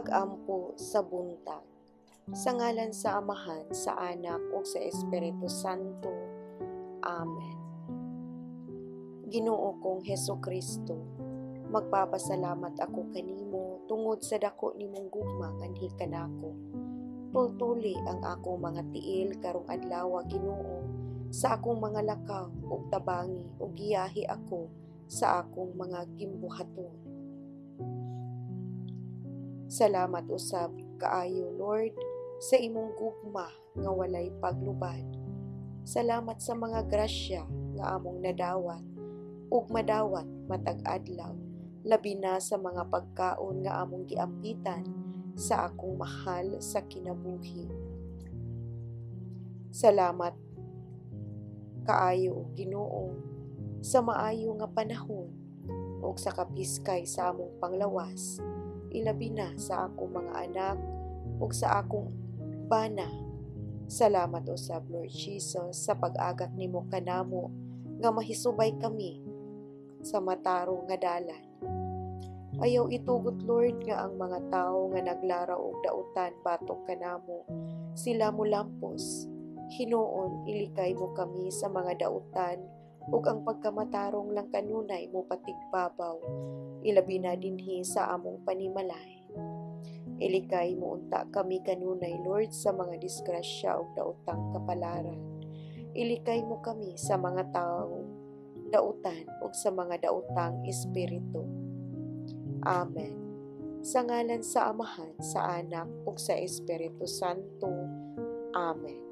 pag-ampo sa buntag. Sa ngalan sa Amahan, sa Anak, ug sa Espiritu Santo. Amen. Ginoo kong Hesukristo, magpapasalamat ako kanimo tungod sa dako nimong gugma nganhi kanako. Tultuli ang akong mga tiil karong adlaw, Ginoo, sa akong mga lakaw ug tabangi ug giyahi ako sa akong mga gimbuhaton. Salamat usab kaayo, Lord, sa imong gugma nga walay paglubad. Salamat sa mga grasya nga among nadawat ug madawat matag adlaw, labi na sa mga pagkaon nga among giampitan sa akong mahal sa kinabuhi. Salamat kaayo, Ginoo, sa maayo nga panahon ug sa kapiskay sa among panglawas, ilabi na sa akong mga anak ug sa akong bana. Salamat usab, Lord Jesus, sa pag-agak nimo kanamo nga mahisubay kami sa matarong nga dalan. Ayaw itugot, Lord, nga ang mga tawo nga naglaraw og dautan batok kanamo sila molampos. Hinuon, ilikay mo kami sa mga dautan ug ang pagkamatarong lang kanunay mo patigbabaw, ilabi na dinhi sa among panimalay. Ilikay mo unta kami kanunay, Lord, sa mga disgrasya ug daotang kapalaran. Ilikay mo kami sa mga taong dautan ug sa mga daotang espiritu. Amen. Sa ngalan sa Amahan, sa Anak ug sa Espiritu Santo. Amen.